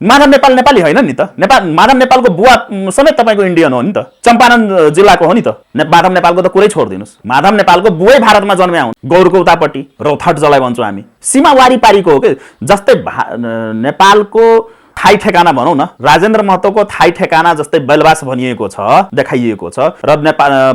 माधव नेपाल नेपाली होइन नि त। माधव नेपालको बुवा समेत तपाईँको इन्डियन हो नि त, चम्पारण जिल्लाको हो नि त। माधव नेपालको त कुरै छोडिदिनुहोस्, माधव नेपालको बुवै भारतमा जन्म्या हुन्, गौरको उतापट्टि रौथट जसलाई भन्छौँ हामी, सीमा वारिपारीको हो कि। जस्तै नेपालको थाई ठेकाना भनौँ न, राजेन्द्र महतोको थाई ठेकाना जस्तै बेलबास भनिएको छ, देखाइएको छ, र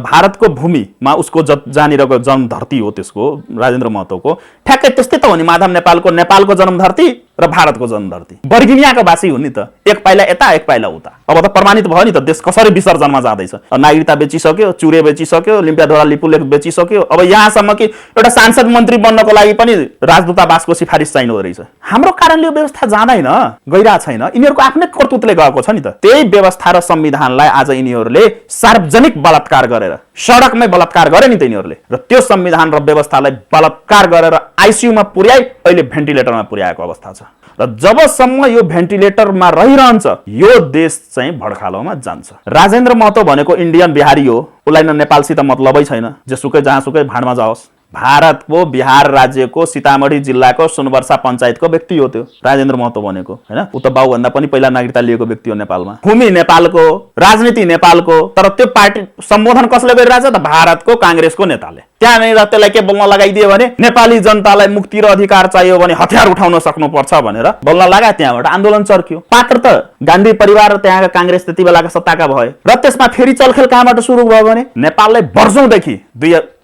भारतको भूमिमा उसको जहाँनिरको जन्मधरती हो त्यसको, राजेन्द्र महतोको ठ्याक्कै त्यस्तै त हो नि माधव नेपालको जन्मधरती र भारतको जन्मधरती। वर्गिनियाको बासी हुन् नि त, एक पाइला यता एक पाइला उता। अब त प्रमाणित भयो नि त देश कसरी विसर्जनमा जाँदैछ। नागरिकता बेचिसक्यो, चुरे बेचिसक्यो, लिम्पियाधोरा लिपुलेख बेचिसक्यो। अब यहाँसम्म कि एउटा सांसद मन्त्री बन्नको लागि पनि राजदूतावासको सिफारिस चाहिँदो रहेछ। हाम्रो कारणले यो व्यवस्था जाँदैन, गइरहेको छैन, यिनीहरूको आफ्नै कर्तृत्वले गएको छ नि त। त्यही व्यवस्था र संविधानलाई आज यिनीहरूले सार्वजनिक बलात्कार गरेर, सडकमै बलात्कार गरे नि त यिनीहरूले, र त्यो संविधान र व्यवस्थालाई बलात्कार गरेर आइसियुमा पुर्याई अहिले भेन्टिलेटरमा पुर्याएको अवस्था छ। र जबसम्म यो भेन्टिलेटरमा रहिरहन्छ यो देश चाहिँ भड्खालोमा जान्छ। राजेन्द्र महतो भनेको इन्डियन बिहारी हो, उसलाई न नेपालसित मतलबै छैन, जेसुकै जहाँसुकै भाँडमा जाओस्। भारतको बिहार राज्यको सीतामढी जिल्लाको सुनवर्षा पञ्चायतको व्यक्ति हो त्यो राजेन्द्र महतो भनेको, हैन? उ त बाउभन्दा पनि पहिला नागरिकता लिएको व्यक्ति हो नेपालमा। भूमि नेपालको, राजनीति नेपालको, तर त्यो पार्टी सम्बोधन कसले गरिरहेछ त? भारतको काङ्ग्रेसको नेताले। त्यहाँनिर त्यसलाई के बोल्न लगाइदियो भने नेपाली जनतालाई मुक्ति र अधिकार चाहियो भने हतियार उठाउन सक्नुपर्छ भनेर बोल्न लगाए। त्यहाँबाट आन्दोलन चर्क्यो। पात्र त गान्धी परिवार र त्यहाँका काङ्ग्रेस त्यति बेलाका सत्ताका भए, र त्यसमा फेरि चलखेल कहाँबाट सुरु भयो भने नेपाललाई वर्षौंदेखि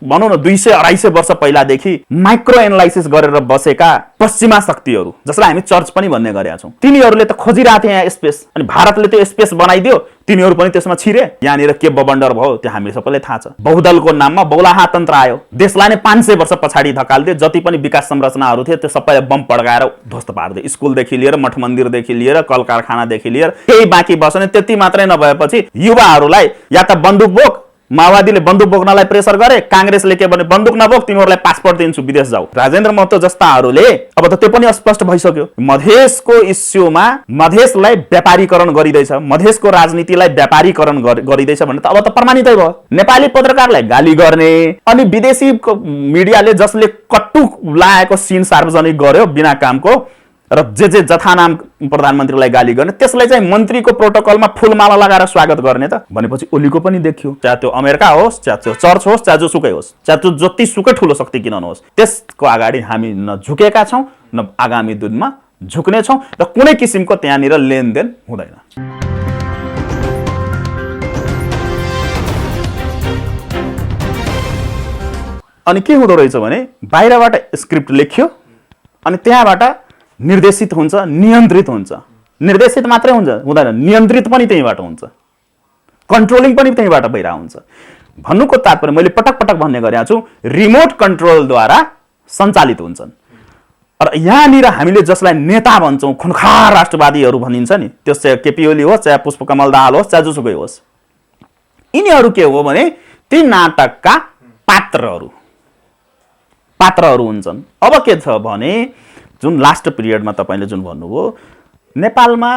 भनौँ न 200-250 वर्ष पहिलादेखि माइक्रो एनालाइसिस गरेर बसेका पश्चिमा शक्तिहरू, जसलाई हामी चर्च पनि भन्ने गरेका छौँ, तिनीहरूले त खोजिरहेथे यहाँ स्पेस, अनि भारतले त्यो स्पेस बनाइदियो, तिनीहरू पनि त्यसमा छिरे। यहाँनिर के बबन्डर भयो त्यो हामीले सबैलाई थाहा छ। बहुदलको नाममा बौलाहा तन्त्र आयो, देशलाई नै 500 वर्ष पछाडि धकाल्दियो। जति पनि विकास संरचनाहरू थिए त्यो सबैलाई बम पड्काएर ध्वस्त पारिदियो। स्कुलदेखि लिएर मठ मन्दिरदेखि लिएर कल कारखानादेखि लिएर केही बाँकी बस्ने। त्यति मात्रै नभएपछि युवाहरूलाई या त बन्दुक बोक, माओवादीले बन्दुक बोक्नलाई प्रेसर गरे, काङ्ग्रेसले के भने बन्दुक नबोक, तिमीहरूलाई पासपोर्ट दिन्छु, विदेश जाऊ। राजेन्द्र महतो जस्ताहरूले अब त त्यो पनि स्पष्ट भइसक्यो, मधेसको इस्युमा मधेसलाई व्यापारीकरण गरिँदैछ, मधेसको राजनीतिलाई व्यापारीकरण गरिँदैछ भने त अब त प्रमाणितै भयो। नेपाली पत्रकारलाई गाली गर्ने, अनि विदेशी मिडियाले जसले कट्टु लागेको सिन सार्वजनिक गर्यो बिना कामको, र जे जथानाम प्रधानमन्त्रीलाई गाली गर्ने, त्यसलाई चाहिँ मन्त्रीको प्रोटोकलमा फुलमाला लगाएर स्वागत गर्ने त भनेपछि ओलीको पनि देखियो। चाहे त्यो अमेरिका होस्, चाहे त्यो चर्च होस्, चाहे जोसुकै होस्, चाहे त्यो जतिसुकै ठुलो शक्ति किन नहोस्, त्यसको अगाडि हामी न झुकेका छौँ, न आगामी दिनमा झुक्नेछौँ, र कुनै किसिमको त्यहाँनिर लेनदेन हुँदैन। अनि के हुँदो रहेछ भने बाहिरबाट स्क्रिप्ट लेख्यो, अनि त्यहाँबाट निर्देशित हुन्छ, नियन्त्रित हुन्छ। निर्देशित मात्रै हुँदैन, नियन्त्रित पनि त्यहीँबाट हुन्छ, कन्ट्रोलिङ पनि त्यहीँबाट भइरहेको हुन्छ। भन्नुको तात्पर्य मैले पटक पटक भन्ने गरेको छु, रिमोट कन्ट्रोलद्वारा सञ्चालित हुन्छन्। र यहाँनिर हामीले जसलाई नेता भन्छौँ, खुनखार राष्ट्रवादीहरू भनिन्छ नि, त्यो चाहे केपी ओली होस्, चाहे पुष्पकमल दाहाल होस्, चाहे जोसुकै होस्, यिनीहरू के हो भने ती नाटकका पात्रहरू हुन्छन्। अब के छ भने जुन लास्ट पिरियडमा तपाईँले जुन भन्नुभयो, नेपालमा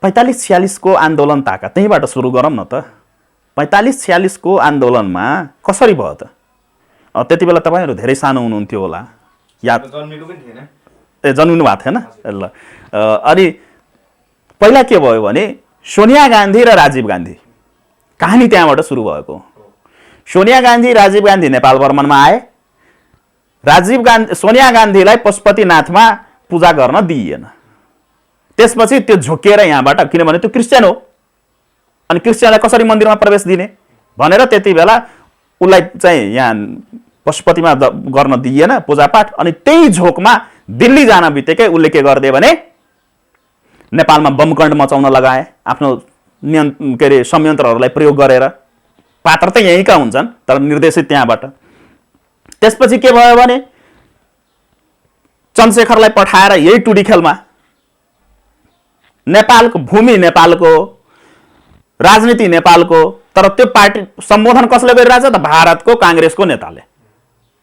45-46 को आन्दोलन ताका, त्यहीँबाट सुरु गरौँ न त। 45-46 को आन्दोलनमा कसरी भयो त? त्यति बेला तपाईँहरू धेरै सानो हुनुहुन्थ्यो होला, याद जन्मिनु भएको थिएन ल। अनि पहिला के भयो भने सोनिया गान्धी र राजीव गान्धी कहानी त्यहाँबाट सुरु भएको। सोनिया गान्धी राजीव गान्धी नेपाल भ्रमणमा आए। सोनिया गान्धीलाई पशुपतिनाथमा पूजा गर्न दिइएन। त्यसपछि त्यो झुकेर यहाँबाट, किनभने त्यो क्रिस्चियन हो, अनि क्रिस्चियनलाई कसरी मन्दिरमा प्रवेश दिने भनेर त्यति बेला उसलाई चाहिँ यहाँ पशुपतिमा गर्न दिइएन पूजापाठ। अनि त्यही झोकमा दिल्ली जान बित्तिकै उसले के गरिदियो भने नेपालमा बमकाण्ड मचाउन लगाए, आफ्नो संयन्त्रहरूलाई प्रयोग गरेर। पात्र त यहीँका हुन्छन् तर निर्देशित त्यहाँबाट। त्यसपछि के भयो भने चन्द्रशेखरलाई पठाएर यही टुडी खेलमा नेपालको भूमि नेपालको, राजनीति नेपालको, तर त्यो पार्टी सम्बोधन कसले गरिरहेछ त? भारतको काङ्ग्रेसको नेताले।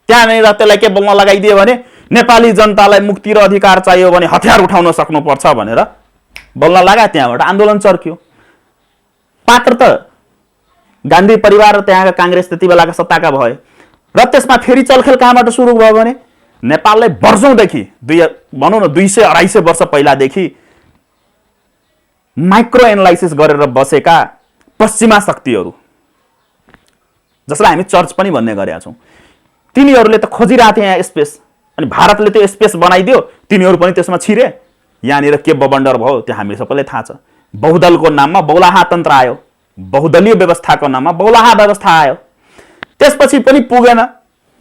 त्यहाँनिर त्यसलाई के बोल्न लगाइदियो भने नेपाली जनतालाई मुक्ति र अधिकार चाहियो भने हतियार उठाउन सक्नुपर्छ भनेर बोल्न लगाए। त्यहाँबाट आन्दोलन चर्क्यो। पात्र त गान्धी परिवार र त्यहाँका काङ्ग्रेस त्यति बेलाका सत्ताका भए, र त्यसमा फेरि चलखेल कहाँबाट सुरु भयो भने नेपाललाई वर्षौंदेखि भनौँ न 200-250 वर्ष पहिलादेखि माइक्रो एनालाइसिस गरेर बसेका पश्चिमा शक्तिहरू, जसलाई हामी चर्च पनि भन्ने गरेका छौँ, तिनीहरूले त खोजिरहेको थिए यहाँ स्पेस, अनि भारतले त्यो स्पेस बनाइदियो, तिनीहरू पनि त्यसमा छिरे। यहाँनिर के बबन्डर भयो त्यो हामी सबैलाई थाहा छ। बहुदलको नाममा बहुलाहा तन्त्र आयो, बहुदलीय व्यवस्थाको नाममा बहुलाहा व्यवस्था आयो। त्यसपछि पनि पुगेन।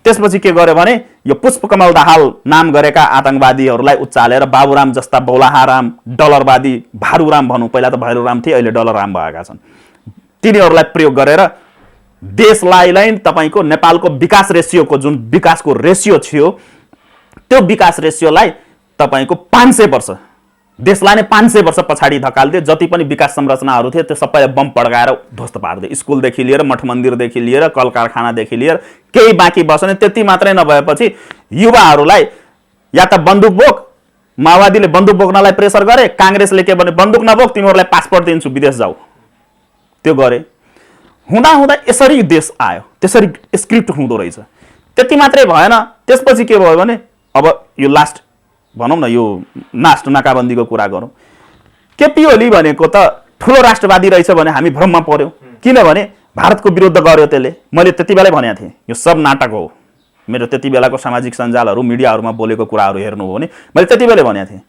त्यसपछि के गर्यो भने यो पुष्पकमल दाहाल नाम गरेका आतंकवादीहरूलाई उचालेर बाबुराम जस्ता बहुलाहाराम डलरवादी भारुराम भनौँ, पहिला त भारुराम थिए, अहिले डलरराम भएका छन्, तिनीहरूलाई प्रयोग गरेर देशलाई तपाईको नेपालको विकास रेसियोको जुन विकासको रेसियो थियो त्यो विकास रेसियोलाई तपाईको 500 वर्ष देशलाई नै 500 वर्ष पछाडि धकाल्दियो। जति पनि विकास संरचनाहरू थिए त्यो सबैलाई बम पड्काएर ध्वस्त पार्दियो। स्कुलदेखि लिएर मठ मन्दिरदेखि लिएर कल कारखानादेखि लिएर केही बाँकी बसेन। त्यति मात्रै नभएपछि युवाहरूलाई या त बन्दुक बोक, माओवादीले बन्दुक बोक्नलाई प्रेसर गरे, काङ्ग्रेसले के भने बन्दुक नबोक तिमीहरूलाई पासपोर्ट दिन्छु विदेश जाऊ, त्यो गरे। हुँदा हुँदा यसरी देश आयो, त्यसरी स्क्रिप्ट हुँदो रहेछ। त्यति मात्रै भएन, त्यसपछि के भयो भने अब यो लास्ट भनौँ न, यो लास्ट नाकाबन्दीको कुरा गरौँ। केपी ओली भनेको त ठुलो राष्ट्रवादी रहेछ भने हामी भ्रममा पर्यौँ, किनभने भारतको विरुद्ध गर्यो त्यसले। मैले त्यति बेलै भनेको थिएँ यो सब नाटक हो। मेरो त्यति बेलाको सामाजिक सञ्जालहरू मिडियाहरूमा बोलेको कुराहरू हेर्नु हो भने मैले त्यति बेलै भनेको थिएँ,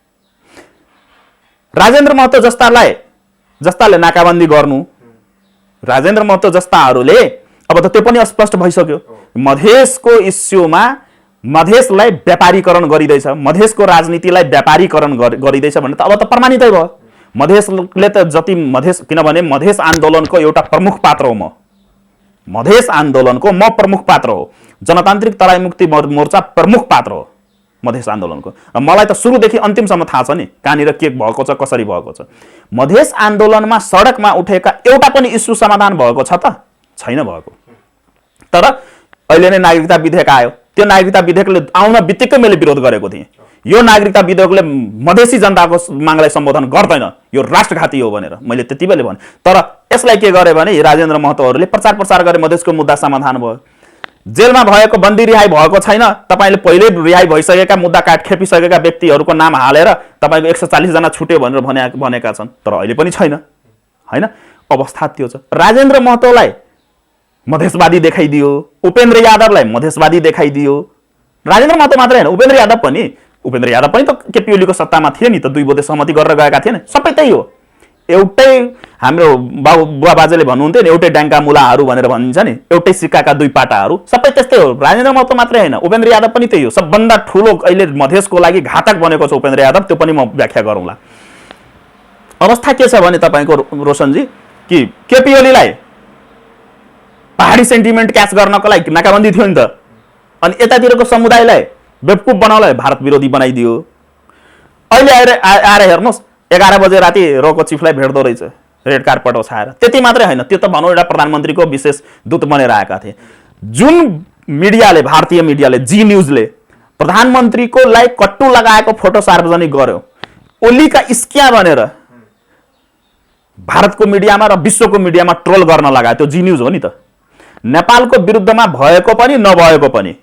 राजेन्द्र महतो जस्ताले नाकाबन्दी गर्नु, राजेन्द्र महतो जस्ताहरूले अब त त्यो पनि स्पष्ट भइसक्यो। मधेसको इस्युमा मधेसलाई व्यापारीकरण गरिँदैछ, मधेसको राजनीतिलाई व्यापारीकरण गरिँदैछ भने त अब त प्रमाणितै भयो। मधेसले त जति मधेस, किनभने मधेस आन्दोलनको एउटा प्रमुख पात्र हो म, मधेस आन्दोलनको म प्रमुख पात्र हो, जनतान्त्रिक तराई मुक्ति मोर्चा प्रमुख पात्र हो मधेस आन्दोलनको। मलाई त सुरुदेखि अन्तिमसम्म थाहा छ नि कहाँनिर के भएको छ, कसरी भएको छ। मधेस आन्दोलनमा सडकमा उठेका एउटा पनि इस्यु समाधान भएको छ त? छैन भएको। तर अहिले नै नागरिकता विधेयक आयो, त्यो नागरिकता विधेयकले आउन बित्तिकै मैले विरोध गरेको थिएँ। यो नागरिकता विधेयकले मधेसी जनताको मागलाई सम्बोधन गर्दैन, यो राष्ट्रघाती हो भनेर मैले त्यति बेलै भने। तर यसलाई के गरे भने राजेन्द्र महतोहरूले प्रचार प्रसार गरे, मधेसको मुद्दा समाधान भयो। जेलमा भएको बन्दी रिहाई भएको छैन, तपाईँले पहिले रिहाई भइसकेका मुद्दा काट खेपिसकेका व्यक्तिहरूको नाम हालेर तपाईँको 140 जना छुट्यो भनेर भनेका छन्, तर अहिले पनि छैन। हैन, अवस्था त्यो छ। राजेन्द्र महतोलाई मधेसवादी देखाइदियो, उपेन्द्र यादवलाई मधेसवादी देखाइदियो। राजेन्द्र महतो मात्रै हैन, उपेन्द्र यादव पनि त केपी ओलीको सत्तामा थिए नि त, 2 बुँदे सहमति गरेर गएका थिएन। सबै त्यही हो, एउटै हाम्रो बुवा बाजेले भन्नुहुन्थ्यो नि, एउटै डाङ्का मुलाहरू भनेर भनिन्छ नि, एउटै सिक्काका 2 पाटाहरू, सबै त्यस्तै हो। राजेन्द्र महतो मात्रै हैन, उपेन्द्र यादव पनि त्यही हो। सबभन्दा ठुलो अहिले मधेसको लागि घातक बनेको छ उपेन्द्र यादव, त्यो पनि म व्याख्या गरौँला। अवस्था के छ भने तपाईँको रोशनजी कि केपी ओलीलाई पहाडी सेन्टिमेन्ट क्याच गर्नको लागि नाकाबन्दी थियो नि त, अनि यतातिरको समुदायलाई बेवकुफ बनाउनलाई भारत विरोधी बनाइदियो। अहिले आएर हेर्नुहोस् 11 बजे राति रोको चिफलाई भेट्दो रहेछ रेड कार्पेट ओछाएर। त्यति मात्रै हैन, त्यो त भनौँ एउटा प्रधानमन्त्रीको विशेष दूत बनेर आएका थिए। जुन मिडियाले, भारतीय मिडियाले, जी न्युजले प्रधानमन्त्रीको लागि कट्टु लगाएको फोटो सार्वजनिक गर्यो, ओलीका इस्किया भनेर भारतको मिडियामा र विश्वको मिडियामा ट्रोल गर्न लगायो, त्यो जी न्युज हो नि त। नेपालको विरुद्धमा भएको पनि नभएको पनि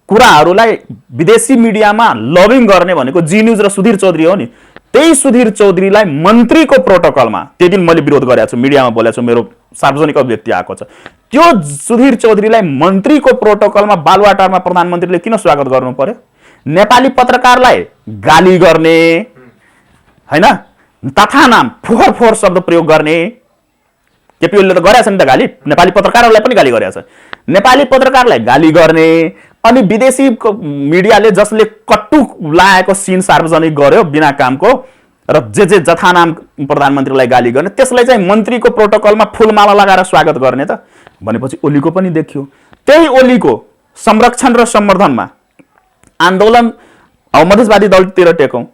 कुराहरूलाई विदेशी मिडियामा लबिङ गर्ने भनेको जी न्युज र सुधीर चौधरी हो नि। त्यही सुधीर चौधरीलाई मन्त्रीको प्रोटोकलमा त्यो दिन मैले विरोध गरेको छु, मिडियामा बोलेको छु, मेरो सार्वजनिक अभिव्यक्ति आएको छ। त्यो सुधीर चौधरीलाई मन्त्रीको प्रोटोकलमा बालुवाटारमा प्रधानमन्त्रीले किन स्वागत गर्नु पर्यो? नेपाली पत्रकारलाई गाली गर्ने हैन, तथा नाम फोहोर फोहोर शब्द प्रयोग गर्ने। केपी ओलीले त गरेछ नि त गाली, नेपाली पत्रकारहरूलाई पनि गाली गरेछ। नेपाली पत्रकारलाई गाली गर्ने अनि विदेशी मिडियाले जसले कट्टु लागेको सिन सार्वजनिक गर्यो बिना कामको र जे जथा नाम प्रधानमन्त्रीलाई गाली गर्ने, त्यसलाई चाहिँ मन्त्रीको प्रोटोकलमा फुलमाला लगाएर स्वागत गर्ने त भनेपछि ओलीको पनि देखियो। त्यही ओलीको संरक्षण र सम्वर्धनमा आन्दोलन अब मधेसवादी दलतिर टेकौँ,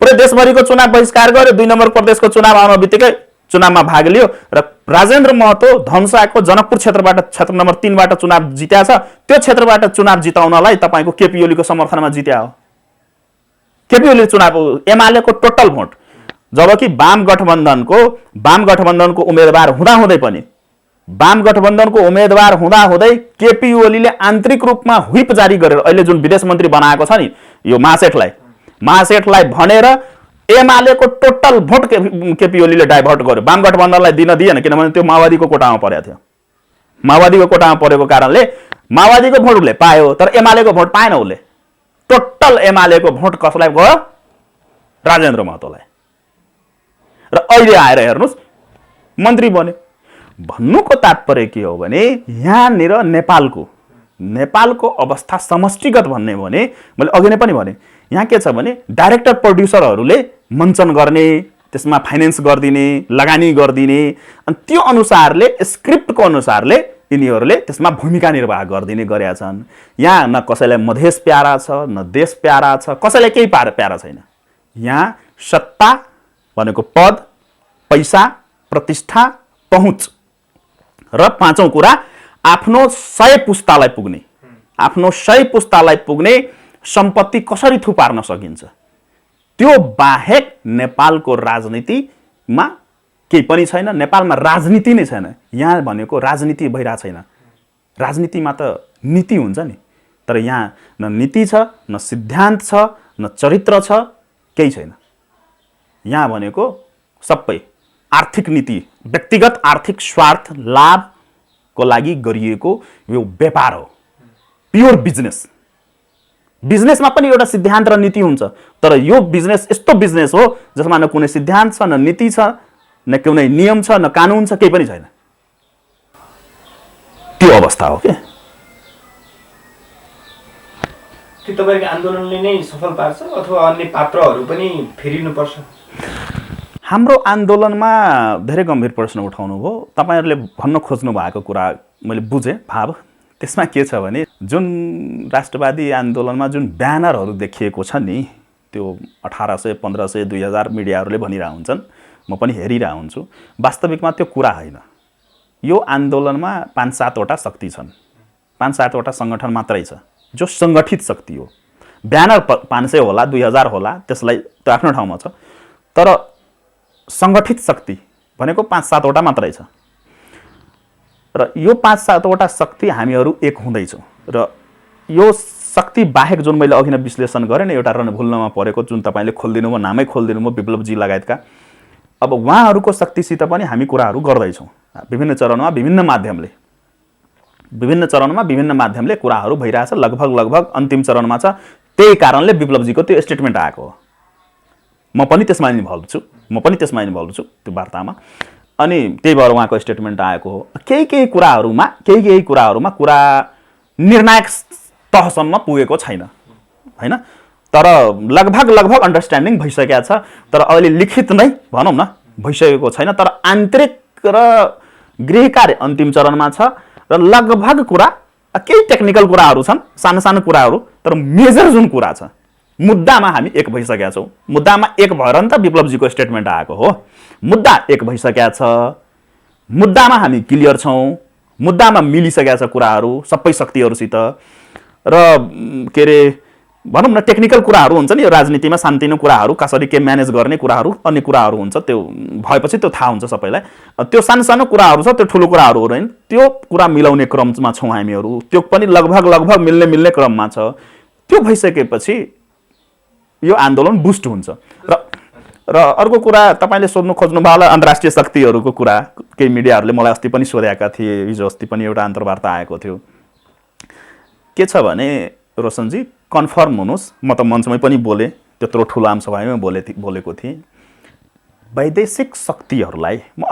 पुरै देशभरिको चुनाव बहिष्कार गर्यो, 2 नम्बर प्रदेशको चुनाव आउन बित्तिकै चुनावमा भाग लियो र राजेन्द्र महतो धनुषाको जनकपुर क्षेत्रबाट क्षेत्र नम्बर 3 बाट चुनाव जित्या छ। त्यो क्षेत्रबाट चुनाव जिताउनलाई तपाईको केपी ओलीको समर्थनमा जित्या हो। केपी ओली चुनाव एमालेको टोटल भोट, जबकि वाम गठबन्धनको उम्मेदवार हुँदाहुँदै पनि वाम गठबन्धनको उम्मेदवार हुँदाहुँदै केपी ओलीले आन्तरिक रूपमा व्हिप जारी गरेर अहिले जुन विदेश मन्त्री बनाएको छ नि यो महासेठलाई भनेर एमालेको टोटल भोट केपी ओलीले डाइभर्ट गर्यो। वाम गठबन्धनलाई दिन दिएन किनभने त्यो माओवादीको कोटामा परेको थियो। माओवादीको कोटामा परेको कारणले माओवादीको भोट उसले पायो तर एमालेको भोट पाएन। उसले टोटल एमालेको भोट कसलाई गयो? राजेन्द्र महतोलाई। र अहिले आएर हेर्नुस् मन्त्री बन्यो। भन्नुको तात्पर्य के हो भने यहाँनिर नेपालको अवस्था समष्टिगत भन्ने भने मैले अघि नै पनि भने यहाँ के छ भने डाइरेक्टर प्रोड्युसरहरूले मञ्चन गर्ने, त्यसमा फाइनेन्स गरिदिने, लगानी गरिदिने अनि त्यो अनुसारले स्क्रिप्टको अनुसारले यिनीहरूले त्यसमा भूमिका निर्वाह गरिदिने गरेका छन्। यहाँ न कसैलाई मधेस प्यारा छ न देश प्यारा छ, कसैलाई केही प्यारा छैन। यहाँ सत्ता भनेको पद, पैसा, प्रतिष्ठा, पहुँच र पाँचौं कुरा आफ्नो 100 पुस्तालाई पुग्ने सम्पत्ति कसरी थुपार्न सकिन्छ त्यो बाहेक नेपालको राजनीतिमा केही पनि छैन। नेपालमा राजनीति नै छैन। यहाँ भनेको राजनीति भइरहेको छैन। राजनीतिमा त नीति हुन्छ नि, तर यहाँ न नीति छ, न सिद्धान्त छ, न चरित्र छ, केही छैन। यहाँ भनेको सबै आर्थिक नीति, व्यक्तिगत आर्थिक स्वार्थ लाभको लागि गरिएको यो व्यापार हो, प्योर बिजनेस। बिजनेसमा पनि एउटा सिद्धान्त र नीति हुन्छ, तर यो बिजनेस यस्तो बिजनेस हो जसमा न कुनै सिद्धान्त छ, न नीति छ, न कुनै नियम छ, न कानुन छ, केही पनि छैन। त्यो अवस्था हो के। के तपाईको आन्दोलनले नै सफल पार्छ अथवा अन्य पात्रहरू पनि फेरिनुपर्छ? हाम्रो आन्दोलनमा धेरै गम्भीर प्रश्न उठाउनु भयो। तपाईहरुले भन्न खोज्नु भएको कुरा मैले बुझेँ भाव। त्यसमा के छ भने जुन राष्ट्रवादी आन्दोलनमा जुन ब्यानरहरू देखिएको छ नि त्यो 1800, 1500, 2000 मिडियाहरूले भनिरह हुन्छन्, म पनि हेरिरह हुन्छु। वास्तविकमा त्यो कुरा होइन। यो आन्दोलनमा 5-7 वटा शक्ति छन्, 5-7 वटा संगठन मात्रै छ जो संगठित शक्ति हो। ब्यानर 500 होला, 2000 होला, त्यसलाई त्यो आफ्नो ठाउँमा छ, तर संगठित शक्ति भनेको 5-7 वटा मात्रै छ। र यो 5-7 वटा शक्ति हामीहरू एक हुँदैछौँ। र यो शक्ति बाहेक जुन मैले अघि नै विश्लेषण गरेँ नि, एउटा रणभुल्नमा परेको जुन तपाईँले खोलिदिनु भयो, नामै खोलिदिनु भयो, विप्लवजी लगायतका, अब उहाँहरूको शक्तिसित पनि हामी कुराहरू गर्दैछौँ। विभिन्न चरणमा विभिन्न माध्यमले कुराहरू भइरहेछ। लगभग अन्तिम चरणमा छ। त्यही कारणले विप्लवजीको त्यो स्टेटमेन्ट आएको हो। म पनि त्यसमा इन्भल्भ छु त्यो वार्तामा। अनि त्यही भएर उहाँको स्टेटमेन्ट आएको हो। केही कुराहरूमा कुरा निर्णायक तहसम्म पुगेको छैन हैन, तर लगभग अन्डरस्ट्यान्डिङ भइसकेको छ। तर अहिले लिखित नै भनौँ न भइसकेको छैन, तर आन्तरिक र गृह कार्य अन्तिम चरणमा छ। र लगभग कुरा केही टेक्निकल कुराहरू छन्, सानो कुराहरू, तर मेजर जुन कुरा छ मुद्दामा हामी एक भइसकेका छौँ। मुद्दामा एक भएर नि त विप्लवजीको स्टेटमेन्ट आएको हो। मुद्दा एक भइसकेका छ, मुद्दामा हामी क्लियर छौँ, मुद्दामा मिलिसकेका छ कुराहरू सबै शक्तिहरूसित। र के अरे भनौँ न टेक्निकल कुराहरू हुन्छ नि, यो राजनीतिमा सानोतिनो कुराहरू कसरी के म्यानेज गर्ने कुराहरू, अन्य कुराहरू हुन्छ, त्यो भएपछि त्यो थाहा हुन्छ सबैलाई। त्यो सानो कुराहरू छ, त्यो ठुलो कुराहरू होइन। त्यो कुरा मिलाउने क्रममा छौँ हामीहरू। त्यो पनि लगभग मिल्ने क्रममा छ। त्यो भइसकेपछि यो आन्दोलन बुस्ट हुन्छ। र अर्को कुरा तपाईले सोध्नु खोज्नु भयो होला अन्तर्राष्ट्रिय शक्तिहरूको कुरा। केही मिडियाहरूले मलाई अस्ति पनि सोधेका थिए, हिजो अस्ति पनि एउटा अन्तर्वार्ता आएको थियो। के छ भने रोशनजी कन्फर्म हुनुहोस्, म त मञ्चमै पनि बोलेँ, त्यत्रो ठुलो आमसभामै बोलेको थिएँ। वैदेशिक शक्तिहरूलाई म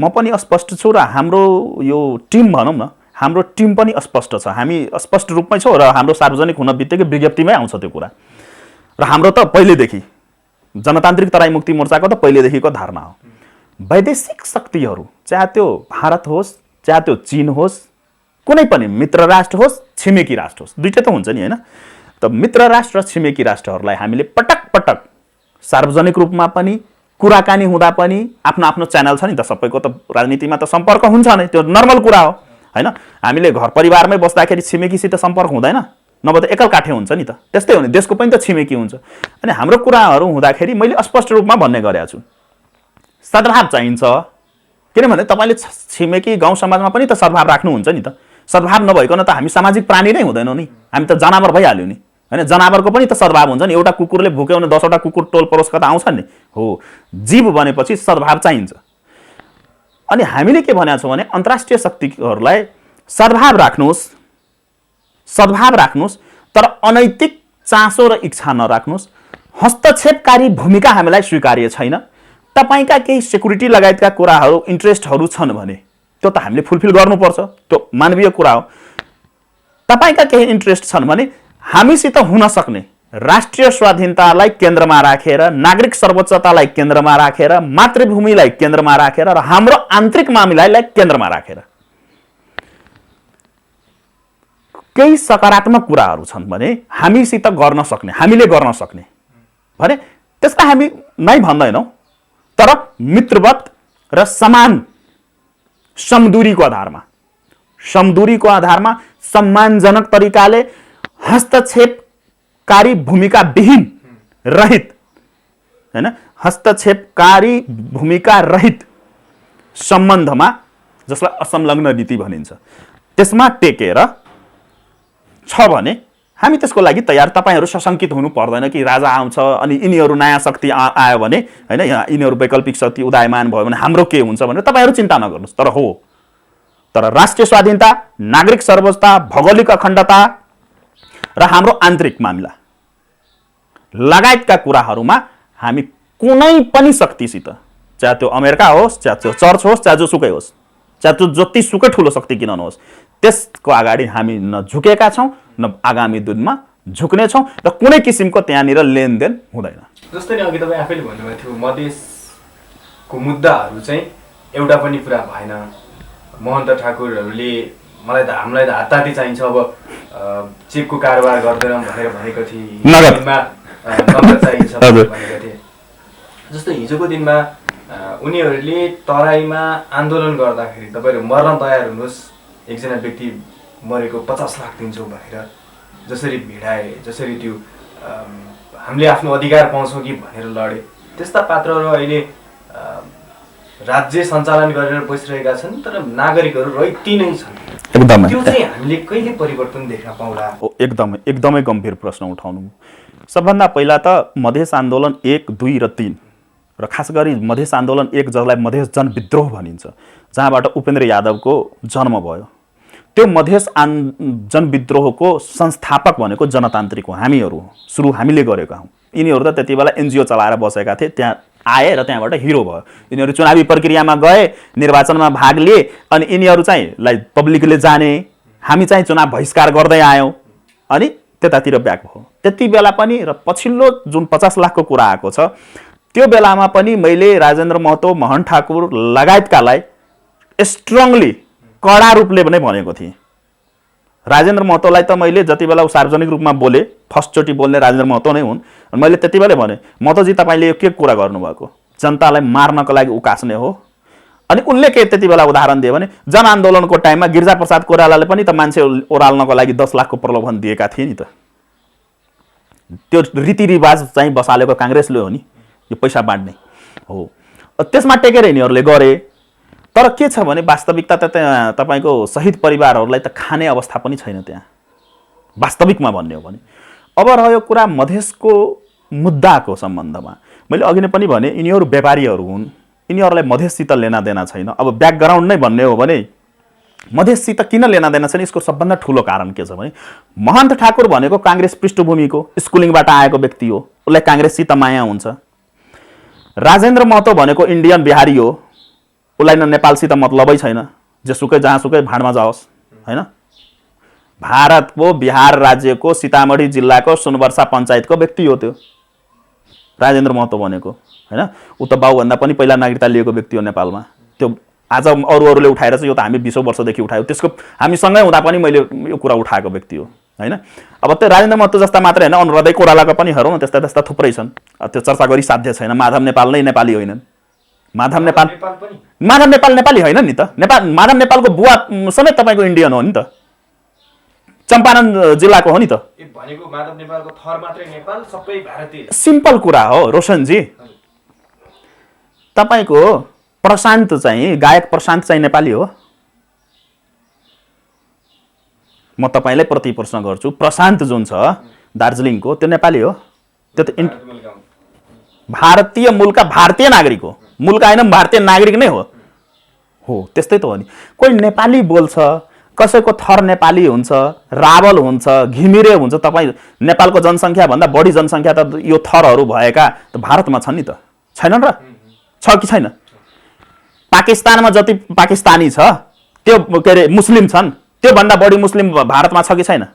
पनि स्पष्ट छु र हाम्रो यो टिम भनौँ न, हाम्रो टिम पनि स्पष्ट छ। हामी स्पष्ट रूपमै छौँ र हाम्रो सार्वजनिक हुन बित्तिकै विज्ञप्तिमै आउँछ त्यो कुरा। र हाम्रो त पहिलेदेखि जनतान्त्रिक तराई मुक्ति मोर्चाको त पहिलेदेखिको धारणा हो, वैदेशिक शक्तिहरू चाहे त्यो भारत होस्, चाहे त्यो चीन होस्, कुनै पनि मित्र राष्ट्र होस्, छिमेकी राष्ट्र होस्, दुईटै त हुन्छ नि हैन। त मित्र राष्ट्र र छिमेकी राष्ट्रहरूलाई हामीले पटक सार्वजनिक रूपमा पनि कुराकानी हुँदा पनि आफ्नो च्यानल छ नि त, सबैको त राजनीतिमा त सम्पर्क हुन्छ नै, त्यो नर्मल कुरा हो हैन। हामीले घर परिवारमै बस्दाखेरि छिमेकीसित सम्पर्क हुँदैन, नभए त एकल काठे हुन्छ नि त। त्यस्तै हो नि, देशको पनि त छिमेकी हुन्छ। अनि हाम्रो कुराहरू हुँदाखेरि मैले स्पष्ट रूपमा भन्ने गरेको छु, सद्भाव चाहिन्छ, किनभने तपाईँले छिमेकी गाउँ समाजमा पनि त सद्भाव राख्नुहुन्छ नि त। सद्भाव नभइकन त हामी सामाजिक प्राणी नै हुँदैनौँ नि, हामी त जनावर भइहाल्यौँ नि होइन। जनावरको पनि त सद्भाव हुन्छ नि, एउटा कुकुरले भुक्यो भने 10वटा कुकुर टोल परोसका त आउँछन् नि। हो, जीव भनेपछि सद्भाव चाहिन्छ। अनि हामीले के भनेका छौँ भने अन्तर्राष्ट्रिय शक्तिहरूलाई सद्भाव राख्नुहोस्, सद्भाव राख्नुहोस्, तर अनैतिक चासो र इच्छा नराख्नुहोस्। हस्तक्षेपकारी भूमिका हामीलाई स्वीकार्य छैन। तपाईँका केही सेक्युरिटी लगायतका कुराहरू इन्ट्रेस्टहरू छन् भने त्यो त हामीले फुलफिल गर्नुपर्छ, त्यो मानवीय कुरा हो। तपाईँका केही इन्ट्रेस्ट छन् भने हामीसित हुन सक्ने राष्ट्रिय स्वाधीनतालाई केन्द्रमा राखेर, नागरिक सर्वोच्चतालाई केन्द्रमा राखेर, मातृभूमिलाई केन्द्रमा राखेर र हाम्रो आन्तरिक मामिलालाई केन्द्रमा राखेर केही सकारात्मक कुराहरू छन् भने हामीसित गर्न सक्ने, हामीले गर्न सक्ने भने त्यसलाई हामी नै भन्दैनौँ, तर मित्रवत र समान समदूरीको आधारमा सम्मानजनक तरिकाले हस्तक्षेपकारी भूमिका विहीन रहित हैन, हस्तक्षेपकारी भूमिका रहित सम्बन्धमा जसलाई असंलग्न नीति भनिन्छ त्यसमा टेकेर छ भने हामी त्यसको लागि तयार। तपाईहरू सशंकित हुनु पर्दैन कि राजा आउँछ अनि यिनीहरू नयाँ शक्ति आयो भने हैन, यिनीहरू वैकल्पिक शक्ति उदयमान भयो भने हाम्रो के हुन्छ भनेर तपाईहरू चिन्ता नगर्नुहोस्। तर राष्ट्रिय स्वाधीनता, नागरिक सर्वोच्चता, भौगोलिक अखण्डता र हाम्रो आन्तरिक मामिला लगायतका कुराहरूमा हामी कुनै पनि शक्तिसित, चाहे त्यो अमेरिका होस्, चाहे त्यो चर्च होस्, चाहे जोसुकै होस्, चाहे त्यो जतिसुकै ठुलो शक्ति किन नहोस्, त्यसको अगाडि हामी न झुकेका छौँ न आगामी दिनमा झुक्नेछौँ र कुनै किसिमको त्यहाँनिर लेनदेन हुँदैन। जस्तै नि अघि तपाईँ आफैले भन्नुभएको थियो मधेसको मुद्दाहरू चाहिँ एउटा पनि पुरा भएन। महन्त ठाकुरहरूले हामीलाई त हातताती चाहिन्छ, अब चेकको कारोबार गर्दैनौँ भनेर भनेको थिए, नगद चाहिन्छ भनेको थिए। जस्तो हिजोको दिनमा उनीहरूले तराईमा आन्दोलन गर्दाखेरि तपाईँहरू मर्न तयार हुनुहोस्, एकजना व्यक्ति मरेको 50 लाख दिन्छौँ भनेर जसरी भिडाए, जसरी त्यो हामीले आफ्नो अधिकार पाउँछौँ कि भनेर लडे, त्यस्ता पात्रहरू अहिले राज्य सञ्चालन गरेर बसिरहेका छन्, तर नागरिकहरू रैती नै छन्। त्यो चाहिँ हामीले कहिले परिवर्तन देख्न पाउला? एकदमै गम्भीर प्रश्न उठाउनु। सबभन्दा पहिला त मधेस आन्दोलन 1, 2 र 3 र खास गरी मधेस आन्दोलन 1 जसलाई मधेस जनविद्रोह भनिन्छ, जहाँबाट उपेन्द्र यादवको जन्म भयो, त्यो मधेस जनविद्रोहको संस्थापक भनेको जनतान्त्रिक हो, हामीहरू हो, सुरु हामीले गरेका हौँ। यिनीहरू त त्यति बेला एनजिओ चलाएर बसेका थिए, त्यहाँ आए र त्यहाँबाट हिरो भयो। यिनीहरू चुनावी प्रक्रियामा गए, निर्वाचनमा भाग लिए, अनि यिनीहरू चाहिँ पब्लिकले जाने, हामी चाहिँ चुनाव बहिष्कार गर्दै आयौँ, अनि त्यतातिर ब्याक भयो। त्यति बेला पनि र पछिल्लो जुन 50 लाखको कुरा आएको छ, त्यो बेलामा पनि मैले राजेन्द्र महतो, महन ठाकुर लगायतकालाई स्ट्रङली कडा रूपले पनि भनेको थिएँ। राजेन्द्र महतोलाई त मैले जति बेला सार्वजनिक रूपमा बोले, फर्स्टचोटि बोल्ने राजेन्द्र महतो नै हुन्, मैले त्यति बेला भने महतोजी तपाईँले के कुरा गर्नुभएको, जनतालाई मार्नको लागि उकास्ने हो। अनि उनले के त्यति बेला उदाहरण दिए भने जनआन्दोलनको टाइममा गिरिजाप्रसाद कोइरालाले पनि त मान्छे ओह्राल्नको लागि 10 लाखको प्रलोभन दिएका थिए नि त। त्यो रीतिरिवाज चाहिँ बसालेको काङ्ग्रेसले हो नि, यो पैसा बाँड्ने हो। त्यसमा टेकेर यिनीहरूले गरे, तर के छ भने वास्तविकता त त्यहाँ तपाईँको शहीद परिवारहरूलाई त खाने अवस्था पनि छैन त्यहाँ, वास्तविकमा भन्ने हो भने। अब रह्यो कुरा मधेसको मुद्दाको सम्बन्धमा, मैले अघि नै पनि भने यिनीहरू व्यापारीहरू हुन्, यिनीहरूलाई मधेससित लेना देना छैन। अब ब्याकग्राउन्ड नै भन्ने हो भने मधेससित किन लेना देना छैन, यसको सबभन्दा ठुलो कारण के छ भने महन्त ठाकुर भनेको काङ्ग्रेस पृष्ठभूमिको स्कुलिङबाट आएको व्यक्ति हो, उसलाई काङ्ग्रेससित माया हुन्छ। राजेन्द्र महतो भनेको इन्डियन बिहारी हो, उसलाई न नेपालसित मतलबै छैन, जेसुकै जहाँसुकै भाँडमा जाओस् होइन। भारतको बिहार राज्यको सीतामढी जिल्लाको सुनवर्षा पञ्चायतको व्यक्ति हो त्यो राजेन्द्र महतो भनेको होइन। ऊ त बाउभन्दा पनि पहिला नागरिकता लिएको व्यक्ति हो नेपालमा। त्यो आज अरूले उठाएर चाहिँ यो त हामी 20 वर्षदेखि उठायो, त्यसको हामीसँगै हुँदा पनि मैले यो कुरा उठाएको व्यक्ति हो होइन। अब त्यो राजेन्द्र महतो जस्ता मात्रै होइन, अनुराधै कोइरालाका पनि हेरौँ न, त्यस्ता त्यस्ता थुप्रै छन्। त्यो चर्चा गरी साध्य छैन। माधव नेपाल नै नेपाली होइनन्। माधव नेपाल नेपाली होइन नि त। माधव नेपालको बुवा समेत तपाईँको इन्डियन हो नि त, चम्पारण जिल्लाको हो नि त। भनेको माधव नेपालको थर मात्रै नेपाल, सबै भारतीय। सिम्पल कुरा हो रोशनजी, तपाईँको प्रशान्त चाहिँ गायक प्रशान्त चाहिँ नेपाली हो? म तपाईलाई प्रति प्रश्न गर्छु, प्रशान्त जुन छ दार्जिलिङको त्यो नेपाली हो? त्यो त भारतीय मूलका भारतीय नागरिक हो, मूलका होइन भारतीय नागरिक नै हो। त्यस्तै त हो नि। कोही नेपाली बोल्छ, कसैको थर नेपाली हुन्छ, रावल हुन्छ, घिमिरे हुन्छ। तपाईँ नेपालको जनसङ्ख्या भन्दा बढी जनसङ्ख्या त यो थरहरू भएका त भारतमा छन् नि त, छैनन् र? छ कि छैन? पाकिस्तानमा जति पाकिस्तानी छ त्यो के अरे मुस्लिम छन्, त्योभन्दा बढी मुस्लिम भारतमा छ कि छैन?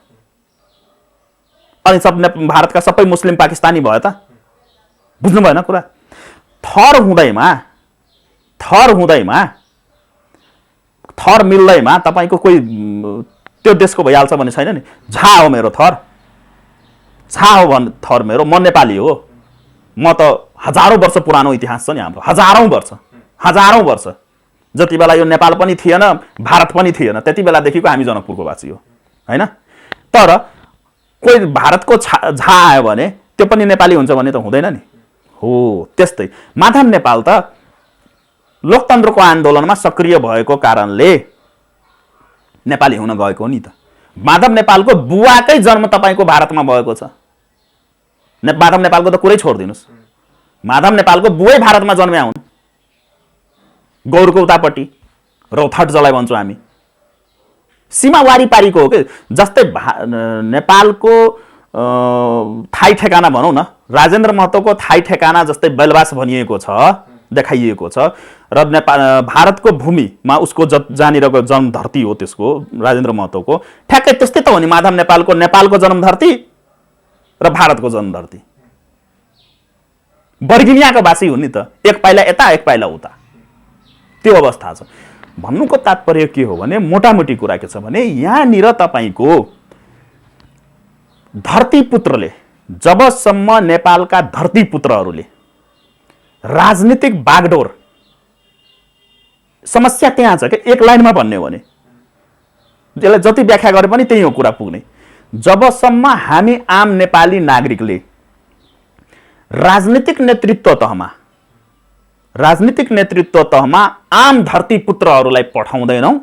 अनि भारतका सबै मुस्लिम पाकिस्तानी भयो त? बुझ्नु भएन कुरा? थर हुँदैमा थर मिल्दैमा तपाईँको कोही त्यो देशको भइहाल्छ भन्ने छैन नि। झा हो मेरो थर, झा हो भने थर मेरो, म नेपाली हो। म त हजारौँ वर्ष पुरानो इतिहास छ नि हाम्रो, हजारौँ वर्ष। जति बेला यो नेपाल पनि थिएन, भारत पनि थिएन, त्यति बेलादेखिको हामी जनकपुरको वासी हो, होइन? तर कोही भारतको झा आयो भने त्यो पनि नेपाली हुन्छ भने त हुँदैन नि। त्यस्तै माधव नेपाल त लोकतन्त्रको आन्दोलनमा सक्रिय भएको कारणले नेपाली हुन गएको नि त। माधव नेपालको बुवाकै जन्म तपाईँको भारतमा भएको छ। माधव नेपालको त कुरै छोडिदिनुहोस्, माधव नेपालको बुवै भारतमा जन्म्या हुन्। गौरको उतापट्टि रौथाट जलाई भन्छौँ हामी, सीमा वारिपारीको हो कि। जस्तै नेपालको थाई ठेकाना भनौँ न, राजेन्द्र महतोको थाई ठेकाना जस्तै बेलबास भनिएको छ, देखाइएको छ, र भारतको भूमिमा उसको जहाँनिरको जन्म धरती हो त्यसको, राजेन्द्र महतोको ठ्याक्कै त्यस्तै त हो नि। माधव नेपालको जन्म धरती र भारतको जन्म धरती वर्गिनियाको वासी हुन् नि त, एक पाइला यता एक पाइला उता, त्यो अवस्था छ। भन्नुको तात्पर्य के हो भने, मोटामोटी कुरा के छ भने, यहाँनिर तपाईँको धरतीपुत्रले, जबसम्म नेपालका धरतीपुत्रहरूले राजनीतिक बागडोर, समस्या त्यहाँ छ कि एक लाइनमा भन्ने हो भने, यसलाई जति व्याख्या गरे पनि त्यही हो कुरा पुग्ने। जबसम्म हामी आम नेपाली नागरिकले राजनीतिक नेतृत्व तहमा आम धरतीपुत्रहरूलाई पठाउँदैनौँ,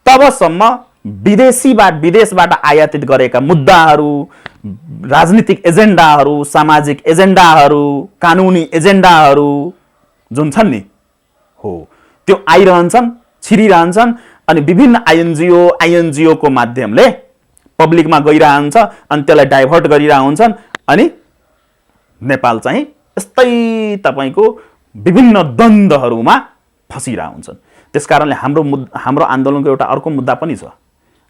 तबसम्म विदेशबाट आयातित गरेका मुद्दाहरू, राजनीतिक एजेन्डाहरू, सामाजिक एजेन्डाहरू, कानुनी एजेन्डाहरू जुन छन् नि, त्यो आइरहन्छन्, छिरिरहन्छन्। अनि विभिन्न आइएनजिओ को माध्यमले पब्लिकमा गइरहन्छ, अनि त्यसलाई डाइभर्ट गरिरहन्छन्। अनि नेपाल चाहिँ यस्तै तपाईँको विभिन्न द्वन्द्वहरूमा फसिरहेका हुन्छन्। त्यसकारणले हाम्रो आन्दोलनको एउटा अर्को मुद्दा पनि छ।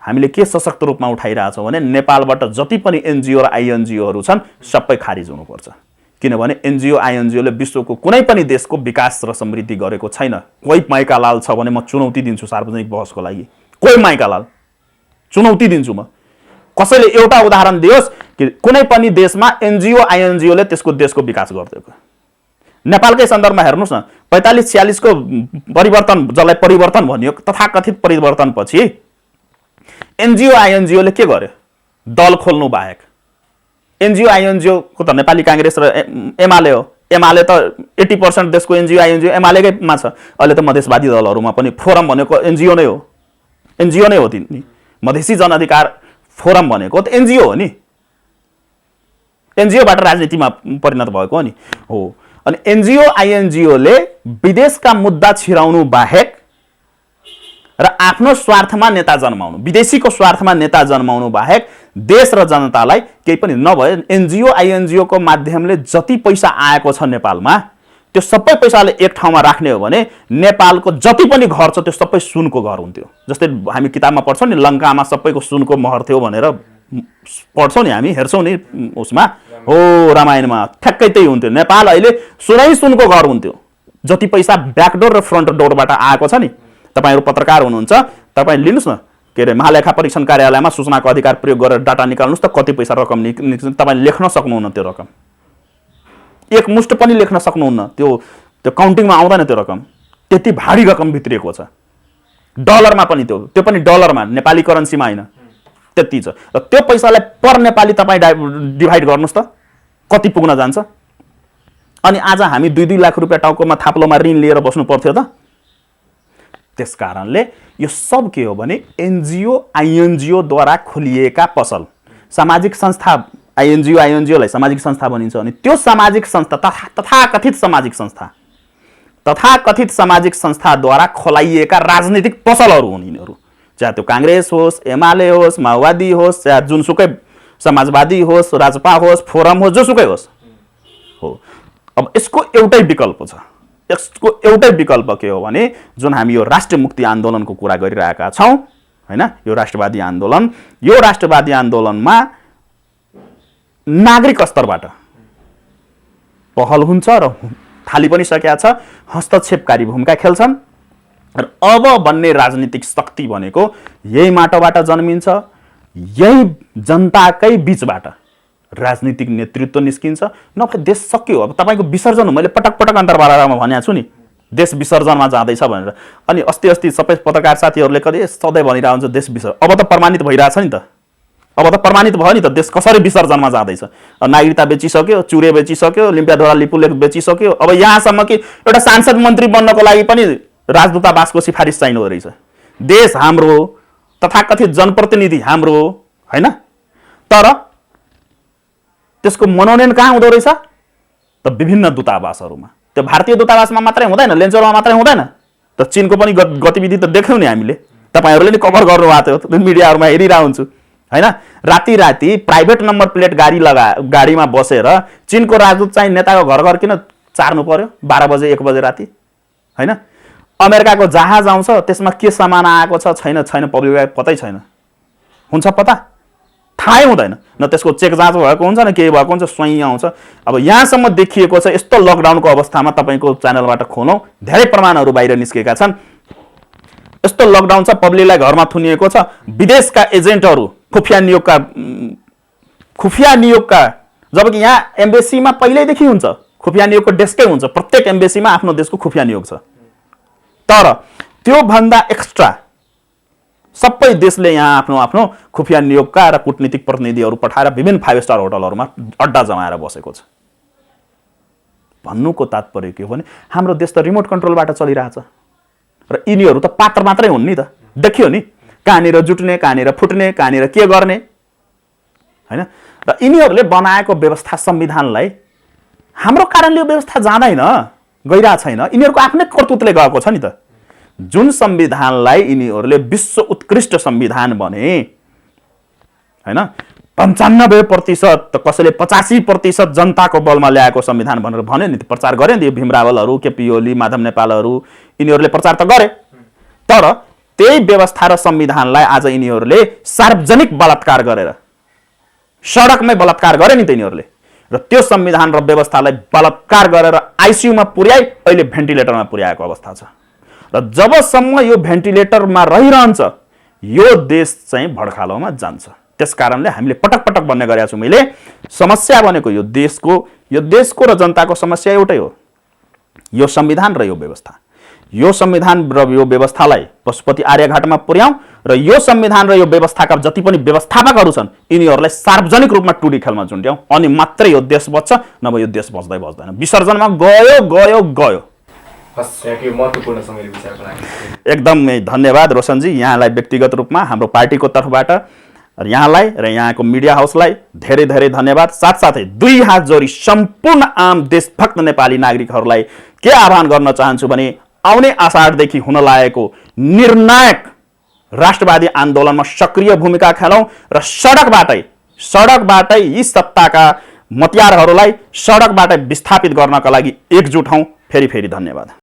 हामीले के सशक्त रूपमा उठाइरहेछौँ भने, नेपालबाट जति पनि एनजिओ र आइएनजिओहरू छन् सबै खारिज हुनुपर्छ। किनभने एनजिओ आइएनजिओले विश्वको कुनै पनि देशको विकास र समृद्धि गरेको छैन। कोही माइका लाल छ भने म चुनौती दिन्छु सार्वजनिक बहसको लागि, कोही माइका लाल चुनौती दिन्छु म। कसैले एउटा उदाहरण दियोस् कि कुनै पनि देशमा एनजिओ आइएनजिओले त्यसको देशको विकास गरिदिएको। नेपालकै सन्दर्भमा हेर्नुहोस् न, 45-46 को परिवर्तन, जसलाई परिवर्तन भनियो, तथाकथित परिवर्तन पछि एनजिओ आइएनजिओले के गर्यो? दल खोल्नु बाहेक। एनजिओ आइएनजिओ को त नेपाली काङ्ग्रेस र एमाले हो। एमाले त 80% देशको एनजिओ आइएनजिओ एमालेकैमा छ। अहिले त मधेसवादी दलहरूमा पनि फोरम भनेको एनजिओ नै हो, एनजिओ नै हो। ती मधेसी जनअधिकार फोरम भनेको त एनजिओ हो नि, एनजिओबाट राजनीतिमा परिणत भएको नि हो। अनि एनजिओ आइएनजिओले विदेशका मुद्दा छिराउनु बाहेक र आफ्नो स्वार्थमा नेता जन्माउनु, विदेशीको स्वार्थमा नेता जन्माउनु बाहेक देश र जनतालाई केही पनि नभए। एनजिओ आइएनजिओ को माध्यमले जति पैसा आएको छ नेपालमा, त्यो सबै पैसाले एक ठाउँमा राख्ने हो भने नेपालको जति पनि घर छ त्यो सबै सुनको घर हुन्थ्यो। जस्तै हामी किताबमा पढ्छौँ नि, लङ्कामा सबैको सुनको महर थियो भनेर पढ्छौँ नि, हामी हेर्छौँ नि उसमा, हो रामायणमा ठ्याक्कै त्यही हुन्थ्यो। नेपाल अहिले सुनको घर हुन्थ्यो। जति पैसा ब्याकडोर र फ्रन्ट डोरबाट आएको छ नि। तपाईँहरू पत्रकार हुनुहुन्छ, तपाईँ लिनुहोस् न, के अरे महालेखा परीक्षण कार्यालयमा सूचनाको अधिकार प्रयोग गरेर डाटा निकाल्नुहोस् त, कति पैसा रकम निक्लिन्छ। तपाईँ लेख्न सक्नुहुन्न त्यो रकम, एक मुष्ट पनि लेख्न सक्नुहुन्न। त्यो काउन्टिङमा आउँदैन त्यो रकम, त्यति भारी रकम भित्रिएको छ। डलरमा पनि त्यो पनि डलरमा, नेपाली करेन्सीमा होइन, त्यति छ। र त्यो पैसालाई पर नेपाली तपाईँ डिभाइड गर्नुहोस् त, कति पुग्न जान्छ। अनि आज हामी 2-2 लाख रुपियाँ टाउकोमा थाप्लोमा ऋण लिएर बस्नु पर्थ्यो त? त्यस कारणले यो सब के हो भने एनजिओ आइएनजिओद्वारा खोलिएका पसल, सामाजिक संस्था, आइएनजिओलाई सामाजिक संस्था भनिन्छ। अनि त्यो सामाजिक संस्था तथाकथित सामाजिक संस्थाद्वारा खोलाइएका राजनीतिक पसलहरू हुन् यिनीहरू। चाहे त्यो काङ्ग्रेस होस्, एमाले होस्, माओवादी होस्, चाहे जुनसुकै समाजवादी होस्, राजपा होस्, फोरम होस्, जोसुकै होस् हो। अब यसको एउटै विकल्प छ। यसको एउटै विकल्प के हो भने जुन हामी यो राष्ट्रिय मुक्ति आन्दोलनको कुरा गरिरहेका छौँ हैन, यो राष्ट्रवादी आन्दोलनमा नागरिक स्तरबाट पहल हुन्छ र थाली पनि सकेका छ, हस्तक्षेपकारी भूमिका खेल्छन्। र अब भन्ने राजनीतिक शक्ति भनेको यही माटोबाट जन्मिन्छ, यही जनताकै बीचबाट राजनीतिक नेतृत्व निस्किन्छ। नभए देश सक्यो। अब तपाईँको विसर्जन, मैले पटक पटक अन्तर्वार्तामा भनेको छु नि, देश विसर्जनमा जाँदैछ भनेर। अनि अस्ति सबै पत्रकार साथीहरूले कहिले सधैँ भनिरहेको हुन्छ देश विसर्जन। अब त प्रमाणित भइरहेछ नि त, अब त प्रमाणित भयो नि त देश कसरी विसर्जनमा जाँदैछ। नागरिकता बेचिसक्यो, चुरे बेचिसक्यो, लिम्पियाधोरा लिपुलेख बेचिसक्यो। अब यहाँसम्म कि एउटा सांसद मन्त्री बन्नको लागि पनि राजदूतावासको सिफारिस चाहिँदो रहेछ। देश हाम्रो, तथाकथित जनप्रतिनिधि हाम्रो हैन, तर त्यसको मनोनयन कहाँ हुँदो रहेछ त? विभिन्न दूतावासहरूमा। त्यो भारतीय दूतावासमा मात्रै हुँदैन, लेन्चोरमा मात्रै हुँदैन त, चीनको पनि गतिविधि त देख्यौँ नि हामीले। तपाईँहरूले नि कभर गर्नुभएको थियो, मिडियाहरूमा हेरिरहेको हुन्छु हैन। राति प्राइभेट नम्बर प्लेट गाडीमा बसेर चीनको राजदूत चाहिँ नेताको घर किन चार्नु पर्यो 12 बजे 1 बजे राति हैन। अमेरिकाको जहाज आउँछ, त्यसमा के सामान आएको छ छैन पब्लिकलाई पत्तै छैन। हुन्छ पत्ता? थाहै हुँदैन। न त्यसको चेक जाँच भएको हुन्छ, न केही भएको हुन्छ, स्वयं आउँछ। अब यहाँसम्म देखिएको छ यस्तो लकडाउनको अवस्थामा, तपाईँको च्यानलबाट खोलौँ, धेरै प्रमाणहरू बाहिर निस्केका छन्। यस्तो लकडाउन छ, पब्लिकलाई घरमा थुनिएको छ। विदेशका एजेन्टहरू खुफिया नियोगका, जबकि यहाँ एम्बेसीमा पहिल्यैदेखि हुन्छ, खुफिया नियोगको डेस्कै हुन्छ। प्रत्येक एम्बेसीमा आफ्नो देशको खुफिया नियोग छ। तर त्यो भन्दा एक्स्ट्रा सबै देशले यहाँ आफ्नो आफ्नो खुफिया नियोगका र कूटनीतिक प्रतिनिधिहरू पठाएर विभिन्न 5 स्टार होटलहरूमा अड्डा जमाएर बसेको छ। भन्नुको तात्पर्य के हो भने हाम्रो देश त रिमोट कन्ट्रोलबाट चलिरहेछ र यिनीहरू त पात्र मात्रै हुन् नि त। देखियो नि कहाँनिर जुट्ने, कहाँनिर फुट्ने, कहाँनिर के गर्ने हैन। र यिनीहरूले बनाएको व्यवस्था, संविधानलाई हाम्रो कारणले यो व्यवस्था जाँदैन, गइरहेको छैन। यिनीहरूको आफ्नै कर्तृत्वले गएको छ नि त। जुन संविधानलाई यिनीहरूले विश्व उत्कृष्ट संविधान भने हैन, 95% त कसैले 85% जनताको बलमा ल्याएको संविधान भनेर भन्यो नि, प्रचार गरे नि। भीम रावलहरू, केपी ओली, माधव नेपालहरू, यिनीहरूले प्रचार त गरे। तर त्यही व्यवस्था र संविधानलाई आज यिनीहरूले सार्वजनिक बलात्कार गरेर, सडकमै बलात्कार गरे नि त यिनीहरूले। र त्यो संविधान र व्यवस्थालाई बलात्कार गरेर आइसियुमा पुर्याई अहिले भेन्टिलेटरमा पुर्याएको अवस्था छ। र जबसम्म यो भेन्टिलेटरमा रहिरहन्छ यो देश चाहिँ भड्खालोमा जान्छ। त्यसकारणले हामीले पटक पटक भन्ने गरेका छु मैले, समस्या भनेको यो देशको र जनताको समस्या एउटै हो, यो संविधान र यो व्यवस्था। यो संविधान र यो व्यवस्थालाई पशुपति आर्यघाटमा पुर्याउँ र यो संविधान र यो व्यवस्थाका जति पनि व्यवस्थापकहरू छन् यिनीहरूलाई सार्वजनिक रूपमा टुडी खेलमा झुन्ड्याउँ, अनि मात्रै यो देश बच्छ, नभए यो देश बच्दैन। विसर्जनमा गयो। एकदमै धन्यवाद रोशनजी, यहाँलाई व्यक्तिगत रूपमा, हाम्रो पार्टीको तर्फबाट यहाँलाई र यहाँको मिडिया हाउसलाई धेरै धेरै धन्यवाद। साथसाथै 2 हात जोडी सम्पूर्ण आम देशभक्त नेपाली नागरिकहरूलाई के आह्वान गर्न चाहन्छु भने आउने आषाढदेखि हुन लागेको निर्णायक राष्ट्रवादी आन्दोलनमा सक्रिय भूमिका खेलौँ र सडकबाटै यी सत्ताका मतियारहरूलाई सडकबाटै विस्थापित गर्नका लागि एकजुट हौँ। फेरि धन्यवाद।